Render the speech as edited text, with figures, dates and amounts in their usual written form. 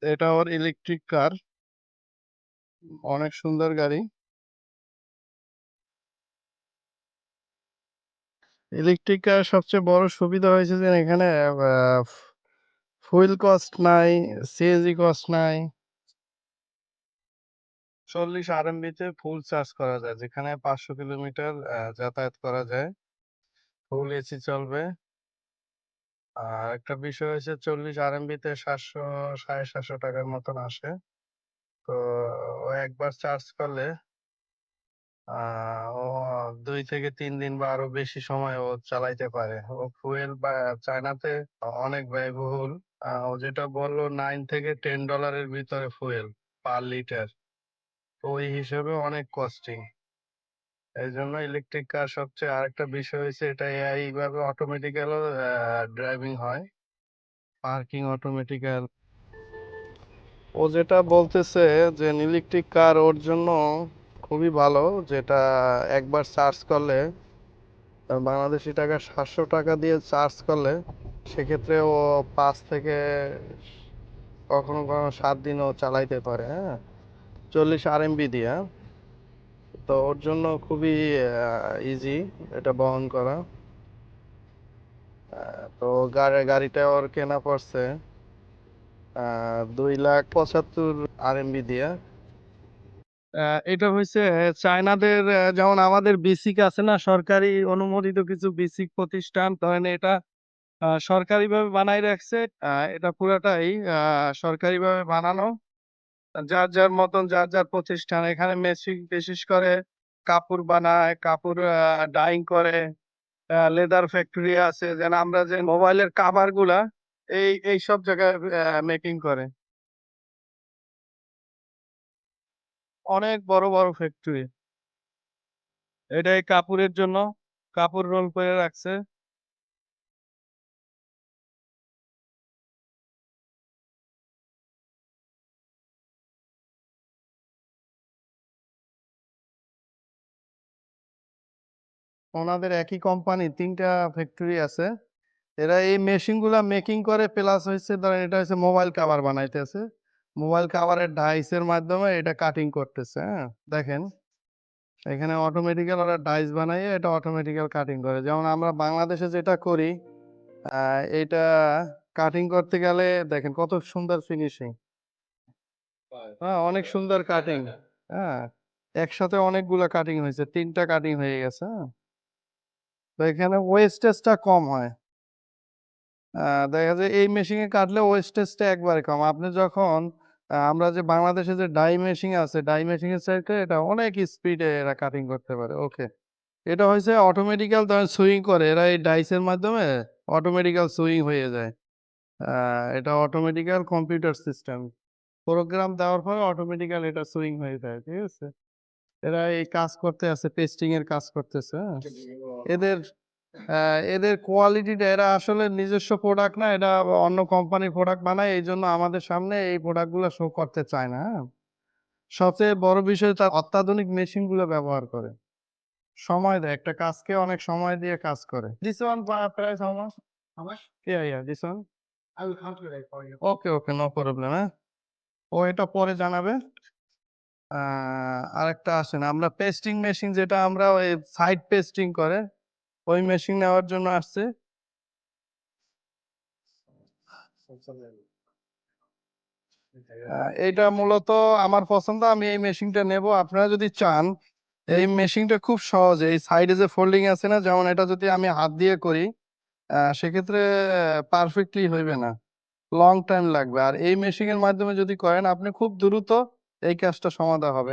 এটা ওর ইলেকট্রিক কার, অনেক সুন্দর গাড়ি। ইলেকট্রিক কার সবচেয়ে বড় সুবিধা হয়েছে যে এখানে ফুয়েল কস্ট নাই, সিএনজি কস্ট নাই। 40 আরএমবি-তে ফুল চার্জ করা যায়, যেখানে 500 কিলোমিটার যাতায়াত করা যায়। ফুল এসি চলবে। আর একটা বিষয় হচ্ছে 40 আরএমবি-তে 700 750 টাকার মতন আসে। তো ও একবার চার্জ করলে ও 2 থেকে 3 দিন বা আরো বেশি সময় ও চালাইতে পারে। ও ফুয়েল বা চায়নাতে অনেক ব্যয়বহুল। ও যেটা বললো $9 থেকে $10 ভিতরে ফুয়েল পার লিটার। ওই হিসেবে অনেক কস্টিং। এই জন্য ইলেকট্রিক কার সবচেয়ে আরেকটা বিষয় হচ্ছে এটা এআই ভাবে অটোমেটিক্যালও ড্রাইভিং হয়, পার্কিং অটোমেটিক্যাল। ও যেটা বলতেছে যে ইলেকট্রিক কার ওর জন্য খুবই ভালো, যেটা একবার চার্জ করলে বাংলাদেশি টাকা 700 টাকা দিয়ে চার্জ করলে সেক্ষেত্রে ও 5 থেকে কখনো কখনো 7 দিনও চালাইতে পারে। হ্যাঁ, 40 আরএমবি দিয়ে। হ্যাঁ? তো ওর জন্য খুবই ইজি এটা বহন করা। তো গাড়িটা ওর কেনা পড়ছে 2,75,000 আরএমবি দিয়ে। এটা হয়েছে চায়নাদের, যেমন আমাদের বেসিক আছে না, সরকারি অনুমোদিত কিছু বেসিক প্রতিষ্ঠান, ধরেন এটা সরকারিভাবে বানাই রাখছে। এটা পুরাটাই সরকারিভাবে বানানো। যার যার মতন যার যার প্রতিষ্ঠান এখানে মেশিন, বিশেষ করে কাপড় বানায়, কাপড় ডাইং করে। লেদার ফ্যাক্টরি আছে, যেন আমরা যে মোবাইলের কাভার গুলা এই সব জায়গায় মেকিং করে। অনেক বড় বড় ফ্যাক্টরি। এটা এই কাপড়ের জন্য, কাপড় রোল করে রাখছে। ওনাদের একই কোম্পানি 3টা ফ্যাক্টরি আছে। এরা এই মেশিন গুলা মেকিং করে, প্লাস হয়েছে ধরেন এটা হচ্ছে মোবাইল কাভার বানাইতেছে। মোবাইল কাভারের ডাইসের মাধ্যমে এটা কাটিং করতেছে। হ্যাঁ, দেখেন এখানে অটোমেটিক্যাল ওরা ডাইস বানাইয়ে এটা অটোমেটিক্যাল কাটিং করে, যেমন আমরা বাংলাদেশে যেটা করি। এটা কাটিং করতে গেলে দেখেন কত সুন্দর ফিনিশিং। হ্যাঁ, অনেক সুন্দর কাটিং। হ্যাঁ, একসাথে অনেকগুলা কাটিং হয়েছে, 3টা কাটিং হয়ে গেছে। হ্যাঁ, তো এখানে ওয়েস্টেজটা কম হয়। দেখা যায় এই মেশিনে কাটলে ওয়েস্টেজটা একবারে কম। আপনি যখন আমরা যে বাংলাদেশে যে ডাই মেশিন আছে, ডাই মেশিনের চাইতে এটা অনেক স্পিডে এরা কাটিং করতে পারে। ওকে, এটা হয়েছে অটোমেটিক্যাল, ধরেন সুইং করে এরা এই ডাইসের মাধ্যমে, অটোমেটিক্যাল সুইং হয়ে যায়। এটা অটোমেটিক্যাল কম্পিউটার সিস্টেম, প্রোগ্রাম দেওয়ার পরে অটোমেটিক্যাল এটা সুইং হয়ে যায়। ঠিক আছে, এরা এই কাজ করতে আছে, টেস্টিং এর কাজ করতেছে। হ্যাঁ? এদের এদের কোয়ালিটিটা, এরা আসলে নিজস্ব প্রোডাক্ট না, এটা অন্য কোম্পানির প্রোডাক্ট বানায়, এই জন্য আমাদের সামনে এই প্রোডাক্ট গুলো শো করতে চায় না। হ্যাঁ? সবচেয়ে বড় বিষয় তার অত্যাধুনিক মেশিন গুলো ব্যবহার করে, সময় দেয়, একটা কাজকে অনেক সময় দিয়ে কাজ করে। This one price how much? Yeah this one. Okay okay, no problem. হ্যাঁ, ও এটা পরে জানাবে। আরেকটা আসেন, আমরা পেস্টিং মেশিন, যেটা আমরা ওই সাইড পেস্টিং করে ওই মেশিন নেওয়ার জন্য আসছে। এইটা মূলত আমার পছন্দ, আমি এই মেশিনটা নেব। আপনারা যদি চান, এই মেশিনটা খুব সহজ। এই সাইডে যে ফোল্ডিং আছে না, যেমন এটা যদি আমি হাত দিয়ে করি সেক্ষেত্রে পারফেক্টলি হইবে না, লং টাইম লাগবে। আর এই মেশিনের মাধ্যমে যদি করেন আপনি খুব দ্রুত এই কাজটা সমাধা হবে।